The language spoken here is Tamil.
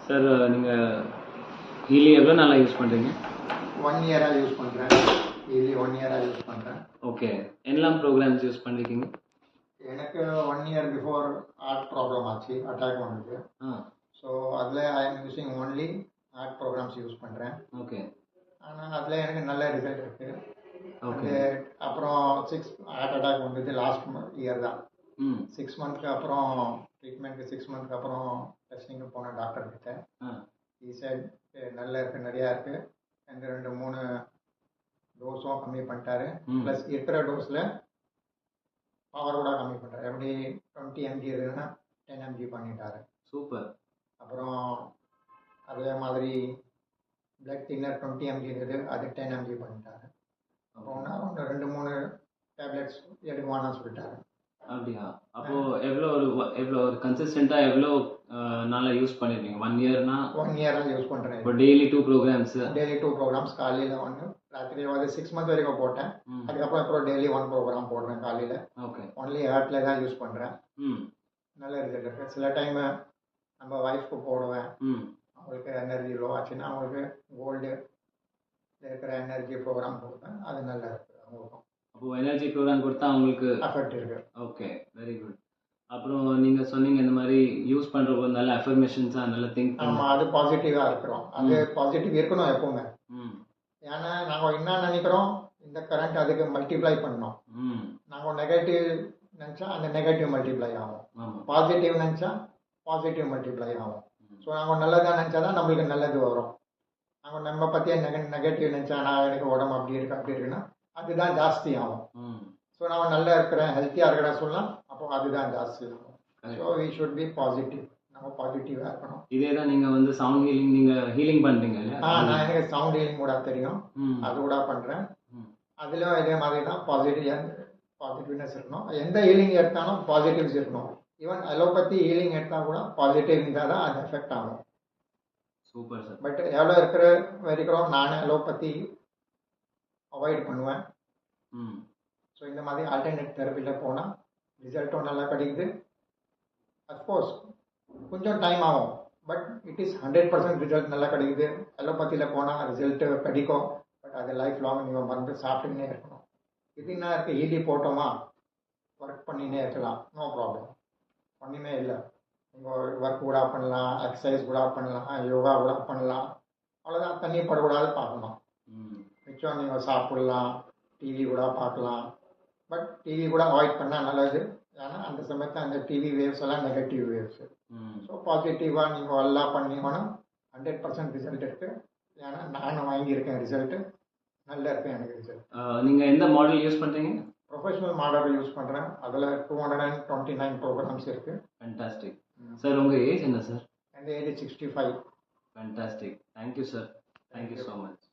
சார் நீங்கள் ஹீலி எவ்வளோ நாளாக யூஸ் பண்ணுறீங்க? 1 இயராக யூஸ் பண்ணுறேன். ஹீலி 1 இயராக யூஸ் பண்ணுறேன். ஓகே, என்னெல்லாம் ப்ரோக்ராம்ஸ் யூஸ் பண்ணியிருக்கீங்க? எனக்கு 1 இயர் பிஃபோர் ஹார்ட் ப்ராப்ளம் ஆச்சு, அட்டாக் வந்தது. ஸோ அதில் I am using only heart programs use பண்ணுறேன். ஓகே, ஆனால் அதில் எனக்கு நல்ல ரிசல்ட் இருக்குது. ஓகே. அப்புறம் ஹார்ட் அட்டாக் வந்தது லாஸ்ட் இயர் தான். 6 மந்த்க்கு அப்புறம் ட்ரீட்மெண்ட்டுக்கு 6 மந்த்க்கு அப்புறம் டெஸ்டிங்கு போனேன் டாக்டர் கிட்ட. ஈசைட் நல்லா இருக்குது, நிறையா இருக்குது. எந்த 2-3 டோஸும் கம்மி பண்ணிட்டாரு. ப்ளஸ் இருக்கிற டோஸில் பவர் கூட கம்மி பண்ணுறாரு. எப்படி 20 mg இருக்குதுன்னா 10 mg பண்ணிட்டாரு. சூப்பர். அப்புறம் அதே மாதிரி பிளட் தின்னர் 20 mg இருக்குது, அது 10 mg பண்ணிட்டாரு. அப்புறம் ஒன்று 2-3 டேப்லெட்ஸ் எடுக்குவான்னு சொல்லிட்டாரு. அப்படியா? அப்போது எவ்வளோ ஒரு கன்சிஸ்டண்ட்டாக எவ்வளோ நாளாக யூஸ் பண்ணியிருக்கீங்க? 1 இயர்னா? 1 இயராக யூஸ் பண்ணுறேன். இப்போ டெய்லி 2 ப்ரோக்ராம்ஸு? Daily 2 programs. காலையில் 1, ராத்திரி 6 மந்த் வரைக்கும் போட்டேன். அதுக்கப்புறம் டெய்லி 1 ப்ரோக்ராம் போடுறேன் காலையில். ஓகே. ஒன்லி ஹார்ட்டில் தான் யூஸ் பண்ணுறேன். நல்ல ரிசல்ட் இருக்குது. சில டைமு நம்ம ஒய்ஃப்க்கு போடுவேன். அவங்களுக்கு எனர்ஜி லோ ஆச்சுன்னா அவங்களுக்கு கோல்டு இருக்கிற எனர்ஜி ப்ரோக்ராம் கொடுப்பேன். அது நல்லா இருக்குது அவங்களுக்கும். அப்போது எனர்ஜி ப்ரோக்ராம் கொடுத்தா அவங்களுக்கு அஃபெக்ட் இருக்குது. Okay, very good. அப்புறம் நீங்கள் சொன்னீங்க இந்த மாதிரி யூஸ் பண்ணுறப்போ நல்ல அஃபர்மேஷன்ஸாக நல்லா திங்க் பண்ணி. ஆமாம், அது பாசிட்டிவாக இருக்கிறோம். அது பாசிட்டிவ் இருக்கணும் எப்பவுமே. ஏன்னா நாங்கள் என்ன நினைக்கிறோம், இந்த கரண்ட் அதுக்கு மல்டிப்ளை பண்ணோம். நாங்கள் நெகட்டிவ் நினச்சா அந்த நெகட்டிவ் மல்டிப்ளை ஆகும், பாசிட்டிவ் நினச்சா பாசிட்டிவ் மல்டிப்ளை ஆகும். ஸோ நாங்கள் நல்லதாக நினச்சா தான் நம்மளுக்கு நல்லது வரும். நாங்கள் நம்ம பற்றியே நெகட்டிவ் நினச்சா நான் எனக்கு உடம்பு அப்படி இருக்குன்னா அதுதான் ஜாஸ்தி ஆகும். ஸோ நான் நல்லா இருக்கிறேன், ஹெல்த்தியாக இருக்கிறேன் சொல்லலாம், அப்போ அதுதான் ஜாஸ்தி ஆகும். So we should be positive. நம்ம பாசிட்டிவாக இருக்கணும். இதே தான் நீங்கள் வந்து சவுண்ட் ஹீலிங் நீங்கள் ஹீலிங் பண்ணுறீங்க இல்லையா? நான் எனக்கு சவுண்ட் ஹீலிங் கூட தெரியும், அது கூட பண்ணுறேன். அதுலேயும் இதே மாதிரி தான் பாசிட்டிவ்னஸ் இருக்கணும். எந்த ஹீலிங் எடுத்தாலும் பாசிட்டிவ்ஸ் இருக்கணும். ஈவன் அலோபதி ஹீலிங் எடுத்தால் கூட பாசிட்டிவ் இருந்தால் தான் அது எஃபெக்ட் ஆகும். Super sir. பட் எவ்வளோ வரைக்கும் நான் அலோபதி அவாய்ட் பண்ணுவேன். ஸோ இந்த மாதிரி ஆல்டர்னேட் தெரப்பியில் போனால் ரிசல்ட்டும் நல்லா கிடைக்குது. அஃப்கோர்ஸ் கொஞ்சம் டைம் ஆகும், பட் இட் இஸ் 100% ரிசல்ட் நல்லா கிடைக்குது. அலோபதியில் போனால் ரிசல்ட்டு கிடைக்கும், பட் அது லைஃப் லாங் நீங்கள் மருந்து சாப்பிட்டுக்கினே இருக்கணும். இது என்ன இருக்குது, ஹீலி போட்டோமா ஒர்க் பண்ணினே இருக்கலாம், நோ ப்ராப்ளம். ஒன்றுமே இல்லை. நீங்கள் ஒர்க் கூட பண்ணலாம், எக்ஸசைஸ் கூட பண்ணலாம், யோகா கூட பண்ணலாம். அவ்வளோதான், தண்ணி படக்கூடாது பார்க்கணும். மிச்சம் நீங்கள் சாப்பிட்லாம், டிவி கூட பார்க்கலாம். பட் டிவி கூட அவாய்ட் பண்ணால் நல்லது. ஏன்னா அந்த சமயத்தில் அந்த டிவி வேவ்ஸ் எல்லாம் நெகட்டிவ் வேவ்ஸு. ஸோ பாசிட்டிவாக நீங்கள் எல்லாம் பண்ணிங்கன்னா 100% ரிசல்ட் இருக்குது. ஏன்னா நானும் வாங்கியிருக்கேன் ரிசல்ட்டு, நல்லா இருக்கேன் எனக்கு ரிசல்ட். நீங்கள் எந்த மாடல் யூஸ் பண்ணுறீங்க? ப்ரொஃபஷனல் மாடல் யூஸ் பண்ணுறேன். அதில் 229 ப்ரோக்ராம்ஸ் இருக்குது. ஃபேண்டாஸ்டிக். சார் உங்கள் ஏஜ் என்ன சார்? என் age 65. Fantastic. Thank you sir. Thank you so much.